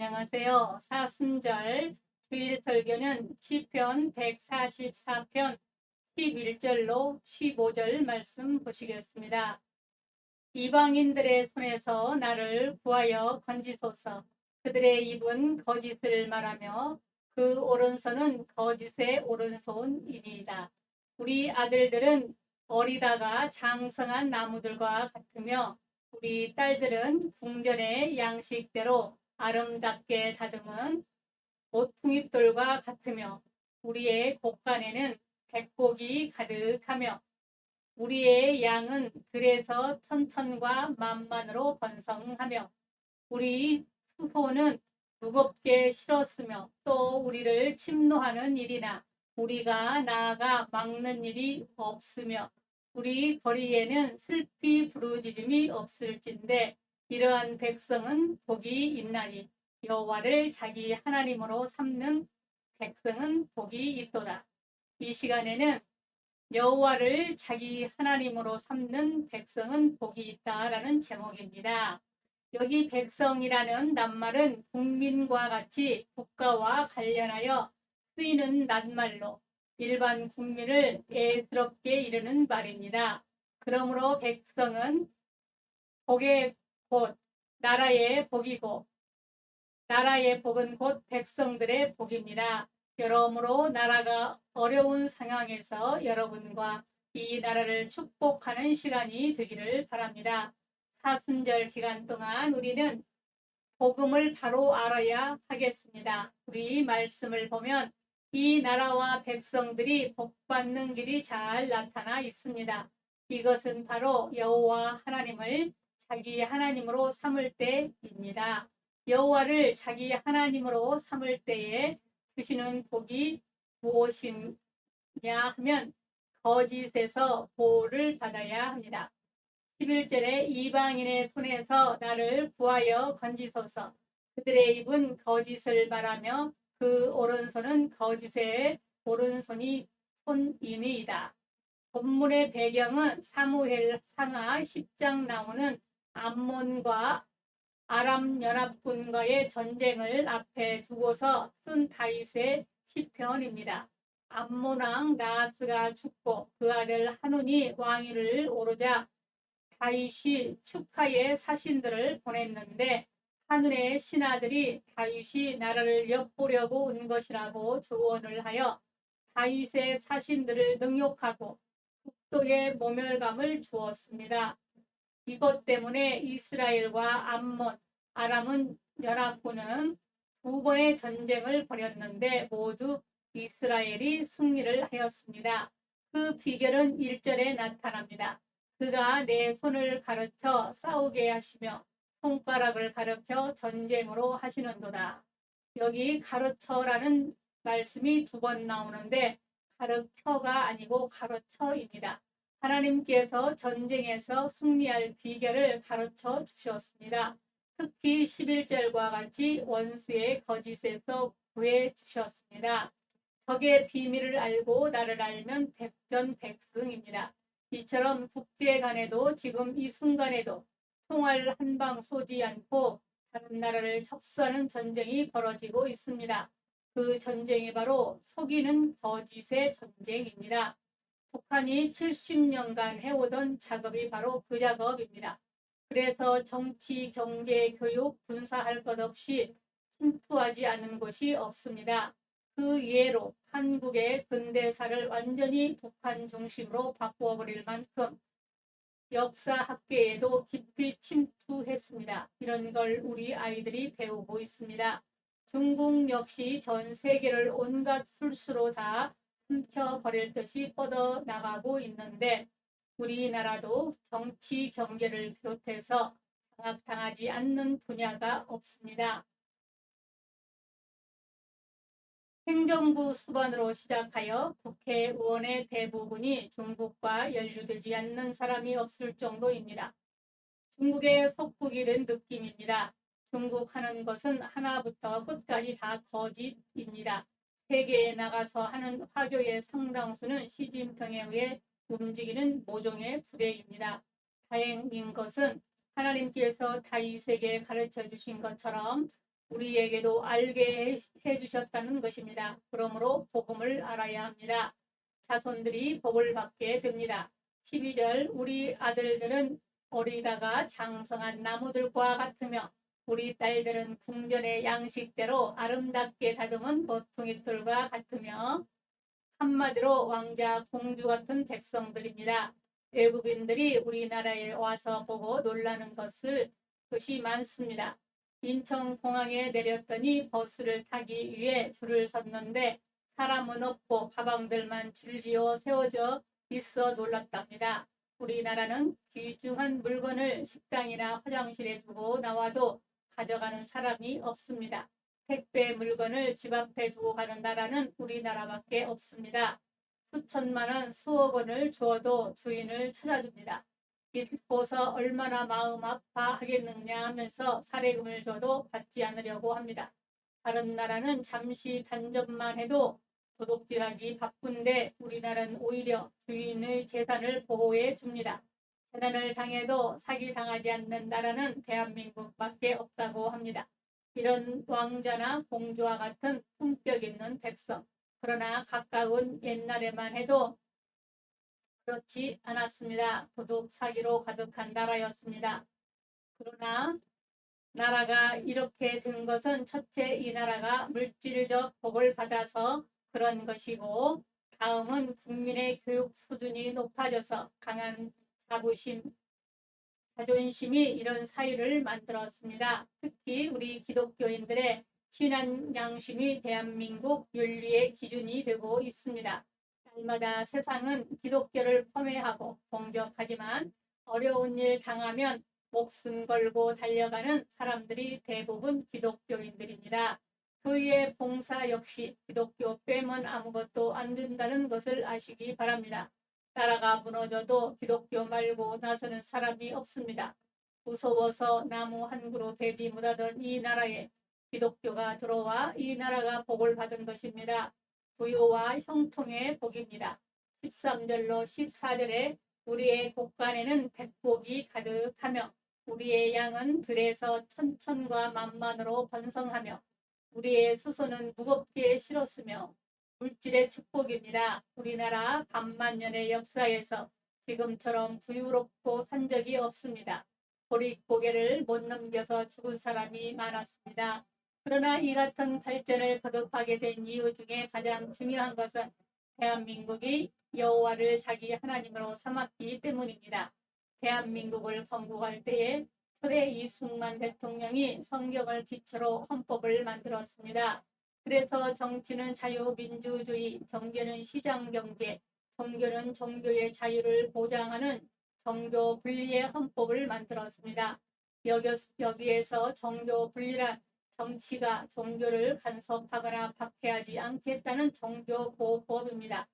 안녕하세요. 사순절 주일 설교는 시편 144편 11절로 15절 말씀 보시겠습니다. 이방인들의 손에서 나를 구하여 건지소서. 그들의 입은 거짓을 말하며 그 오른손은 거짓의 오른손이니이다. 우리 아들들은 어리다가 장성한 나무들과 같으며 우리 딸들은 궁전의 양식대로 아름답게 다듬은 모퉁이돌과 같으며 우리의 곳간에는 백곡이 가득하며 우리의 양은 들에서 천천과 만만으로 번성하며 우리 수호는 무겁게 실었으며 또 우리를 침노하는 일이나 우리가 나아가 막는 일이 없으며 우리 거리에는 슬피 부르짖음이 없을진데 이러한 백성은 복이 있나니 여호와를 자기 하나님으로 삼는 백성은 복이 있도다. 이 시간에는 여호와를 자기 하나님으로 삼는 백성은 복이 있다라는 제목입니다. 여기 백성이라는 낱말은 국민과 같이 국가와 관련하여 쓰이는 낱말로 일반 국민을 애스럽게 이르는 말입니다. 그러므로 백성은 복의 곧 나라의 복이고 나라의 복은 곧 백성들의 복입니다. 여러모로 나라가 어려운 상황에서 여러분과 이 나라를 축복하는 시간이 되기를 바랍니다. 사순절 기간 동안 우리는 복음을 바로 알아야 하겠습니다. 우리 말씀을 보면 이 나라와 백성들이 복받는 길이 잘 나타나 있습니다. 이것은 바로 여호와 하나님을 자기 하나님으로 삼을 때입니다. 여호와를 자기 하나님으로 삼을 때에 주시는 복이 무엇이냐 하면 거짓에서 보호를 받아야 합니다. 11절에 이방인의 손에서 나를 구하여 건지소서. 그들의 입은 거짓을 말하며 그 오른손은 거짓의 오른손이 손이니이다. 본문의 배경은 사무엘 상하 10장 나오는 암몬과 아람 연합군과의 전쟁을 앞에 두고서 쓴 다윗의 시편입니다. 암몬 왕 나하스가 죽고 그 아들 한운이 왕위를 오르자 다윗이 축하의 사신들을 보냈는데 한운의 신하들이 다윗이 나라를 엿보려고 온 것이라고 조언을 하여 다윗의 사신들을 능욕하고 국도의 모멸감을 주었습니다. 이것 때문에 이스라엘과 암몬, 아람은 연합군은 두 번의 전쟁을 벌였는데 모두 이스라엘이 승리를 하였습니다. 그 비결은 1절에 나타납니다. 그가 내 손을 가르쳐 싸우게 하시며 손가락을 가르쳐 전쟁으로 하시는도다. 여기 가르쳐라는 말씀이 두 번 나오는데 가르쳐가 아니고 가르쳐입니다. 하나님께서 전쟁에서 승리할 비결을 가르쳐 주셨습니다. 특히 11절과 같이 원수의 거짓에서 구해 주셨습니다. 적의 비밀을 알고 나를 알면 백전백승입니다. 이처럼 국제 간에도 지금 이 순간에도 총알 한 방 쏘지 않고 다른 나라를 접수하는 전쟁이 벌어지고 있습니다. 그 전쟁이 바로 속이는 거짓의 전쟁입니다. 북한이 70년간 해오던 작업이 바로 그 작업입니다. 그래서 정치, 경제, 교육, 군사할 것 없이 침투하지 않은 곳이 없습니다. 그 예로 한국의 근대사를 완전히 북한 중심으로 바꾸어 버릴 만큼 역사학계에도 깊이 침투했습니다. 이런 걸 우리 아이들이 배우고 있습니다. 중국 역시 전 세계를 온갖 술수로 다 훔쳐버릴 듯이 뻗어나가고 있는데 우리나라도 정치, 경제를 비롯해서 장악당하지 않는 분야가 없습니다. 행정부 수반으로 시작하여 국회의원의 대부분이 중국과 연루되지 않는 사람이 없을 정도입니다. 중국의 속국이 된 느낌입니다. 중국 하는 것은 하나부터 끝까지 다 거짓입니다. 세계에 나가서 하는 화교의 상당수는 시진핑에 의해 움직이는 모종의 부대입니다. 다행인 것은 하나님께서 다윗에게 가르쳐 주신 것처럼 우리에게도 알게 해주셨다는 것입니다. 그러므로 복음을 알아야 합니다. 자손들이 복을 받게 됩니다. 12절 우리 아들들은 어리다가 장성한 나무들과 같으며 우리 딸들은 궁전의 양식대로 아름답게 다듬은 모퉁이돌과 같으며 한마디로 왕자 공주 같은 백성들입니다. 외국인들이 우리나라에 와서 보고 놀라는 것이 많습니다. 인천공항에 내렸더니 버스를 타기 위해 줄을 섰는데 사람은 없고 가방들만 줄지어 세워져 있어 놀랐답니다. 우리나라는 귀중한 물건을 식당이나 화장실에 두고 나와도 가져가는 사람이 없습니다. 택배 물건을 집 앞에 두고 가는 나라는 우리나라밖에 없습니다. 수천만 원, 수억 원을 주어도 주인을 찾아줍니다. 읽고서 얼마나 마음 아파하겠느냐 하면서 사례금을 줘도 받지 않으려고 합니다. 다른 나라는 잠시 단접만 해도 도둑질하기 바쁜데 우리나라는 오히려 주인의 재산을 보호해 줍니다. 재난을 당해도 사기당하지 않는 나라는 대한민국밖에 없다고 합니다. 이런 왕자나 공주와 같은 품격 있는 백성, 그러나 가까운 옛날에만 해도 그렇지 않았습니다. 도둑 사기로 가득한 나라였습니다. 그러나 나라가 이렇게 된 것은 첫째 이 나라가 물질적 복을 받아서 그런 것이고, 다음은 국민의 교육 수준이 높아져서 강한 자존심이 이런 사유를 만들었습니다. 특히 우리 기독교인들의 신앙 양심이 대한민국 윤리의 기준이 되고 있습니다. 날마다 세상은 기독교를 폄훼하고 공격하지만 어려운 일 당하면 목숨 걸고 달려가는 사람들이 대부분 기독교인들입니다. 교회의 봉사 역시 기독교 빼면 아무것도 안 된다는 것을 아시기 바랍니다. 나라가 무너져도 기독교 말고 나서는 사람이 없습니다. 무서워서 나무 한 그루 베지 못하던 이 나라에 기독교가 들어와 이 나라가 복을 받은 것입니다. 부요와 형통의 복입니다. 13절로 14절에 우리의 곳간에는 백복이 가득하며 우리의 양은 들에서 천천과 만만으로 번성하며 우리의 수소는 무겁게 실었으며 물질의 축복입니다. 우리나라 반만년의 역사에서 지금처럼 부유롭고 산 적이 없습니다. 보릿고개를 못 넘겨서 죽은 사람이 많았습니다. 그러나 이 같은 발전을 거듭하게 된 이유 중에 가장 중요한 것은 대한민국이 여호와를 자기 하나님으로 삼았기 때문입니다. 대한민국을 건국할 때에 초대 이승만 대통령이 성경을 기초로 헌법을 만들었습니다. 그래서 정치는 자유민주주의, 경제는 시장경제, 종교는 종교의 자유를 보장하는 종교 분리의 헌법을 만들었습니다. 여기에서 종교 분리란 정치가 종교를 간섭하거나 박해하지 않겠다는 종교보호법입니다.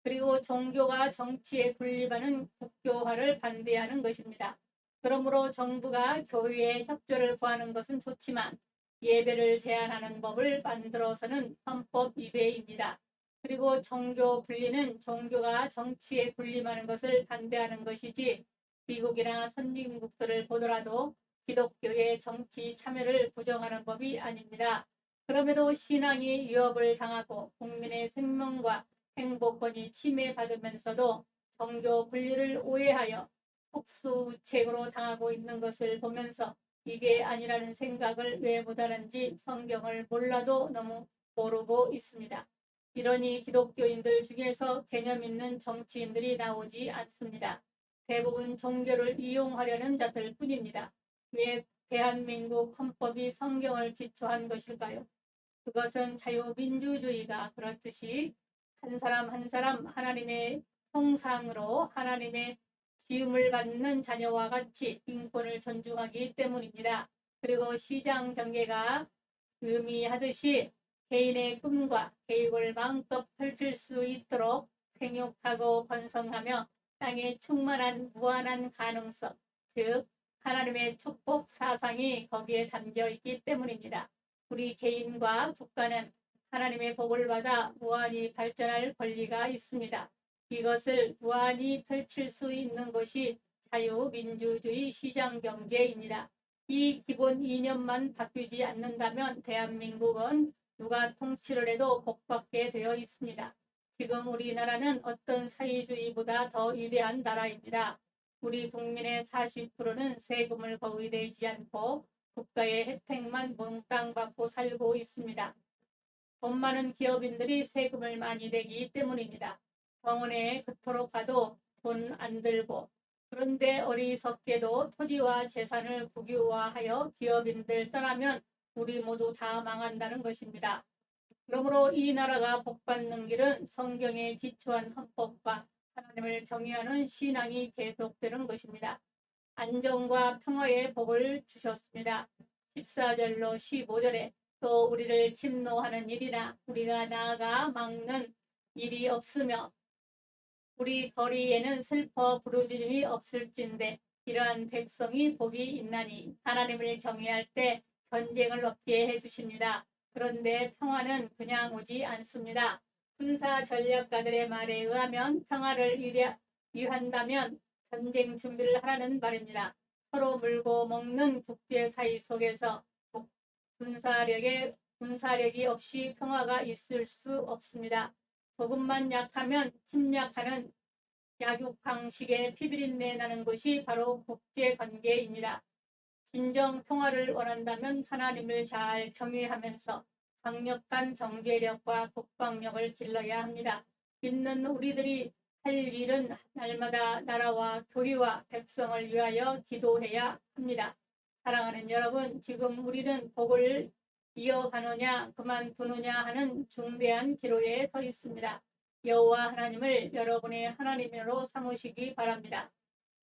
그리고 종교가 정치에 군립하는 국교화를 반대하는 것입니다. 그러므로 정부가 교회에 협조를 구하는 것은 좋지만 예배를 제한하는 법을 만들어서는 헌법 위배입니다. 그리고 종교 분리는 종교가 정치에 군림하는 것을 반대하는 것이지, 미국이나 선진국들을 보더라도 기독교의 정치 참여를 부정하는 법이 아닙니다. 그럼에도 신앙이 위협을 당하고 국민의 생명과 행복권이 침해받으면서도 종교 분리를 오해하여 속수무책으로 당하고 있는 것을 보면서 이게 아니라는 생각을 왜 못하는지 성경을 몰라도 너무 모르고 있습니다. 이러니 기독교인들 중에서 개념 있는 정치인들이 나오지 않습니다. 대부분 종교를 이용하려는 자들 뿐입니다. 왜 대한민국 헌법이 성경을 기초한 것일까요? 그것은 자유민주주의가 그렇듯이 한 사람 한 사람 하나님의 형상으로 하나님의 지음을 받는 자녀와 같이 인권을 존중하기 때문입니다. 그리고 시장 경제가 의미하듯이 개인의 꿈과 계획을 마음껏 펼칠 수 있도록 생육하고 번성하며 땅에 충만한 무한한 가능성, 즉 하나님의 축복 사상이 거기에 담겨 있기 때문입니다. 우리 개인과 국가는 하나님의 복을 받아 무한히 발전할 권리가 있습니다. 이것을 무한히 펼칠 수 있는 것이 자유민주주의 시장경제입니다. 이 기본 이념만 바뀌지 않는다면 대한민국은 누가 통치를 해도 복받게 되어 있습니다. 지금 우리나라는 어떤 사회주의보다 더 위대한 나라입니다. 우리 국민의 40%는 세금을 거의 내지 않고 국가의 혜택만 몽땅 받고 살고 있습니다. 돈 많은 기업인들이 세금을 많이 내기 때문입니다. 병원에 그토록 가도 돈 안 들고, 그런데 어리석게도 토지와 재산을 국유화하여 기업인들 떠나면 우리 모두 다 망한다는 것입니다. 그러므로 이 나라가 복받는 길은 성경에 기초한 헌법과 하나님을 경외하는 신앙이 계속되는 것입니다. 안정과 평화의 복을 주셨습니다. 14절로 15절에 또 우리를 침노하는 일이나 우리가 나아가 막는 일이 없으며 우리 거리에는 슬퍼 부르짖음이 없을진데 이러한 백성이 복이 있나니 하나님을 경외할 때 전쟁을 없게 해주십니다. 그런데 평화는 그냥 오지 않습니다. 군사 전략가들의 말에 의하면 평화를 위한다면 전쟁 준비를 하라는 말입니다. 서로 물고 먹는 국제사회 속에서 군사력이 없이 평화가 있을 수 없습니다. 조금만 약하면 침략하는 약육강식의 피비린내 나는 것이 바로 국제관계입니다. 진정 평화를 원한다면 하나님을 잘 경외하면서 강력한 경제력과 국방력을 길러야 합니다. 믿는 우리들이 할 일은 날마다 나라와 교회와 백성을 위하여 기도해야 합니다. 사랑하는 여러분, 지금 우리는 복을 이어가느냐 그만두느냐 하는 중대한 기로에 서 있습니다. 여호와 하나님을 여러분의 하나님으로 삼으시기 바랍니다.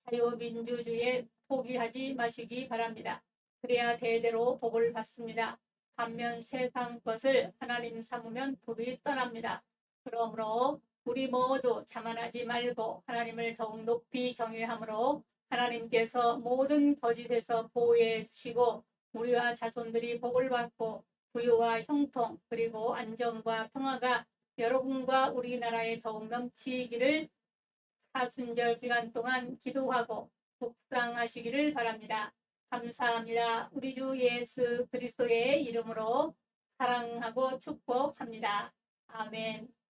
자유민주주의에 포기하지 마시기 바랍니다. 그래야 대대로 복을 받습니다. 반면 세상 것을 하나님 삼으면 복이 떠납니다. 그러므로 우리 모두 자만하지 말고 하나님을 더욱 높이 경외함으로 하나님께서 모든 거짓에서 보호해 주시고 우리와 자손들이 복을 받고 부유와 형통 그리고 안정과 평화가 여러분과 우리나라에 더욱 넘치기를 사순절 기간 동안 기도하고 묵상하시기를 바랍니다. 감사합니다. 우리 주 예수 그리스도의 이름으로 사랑하고 축복합니다. 아멘.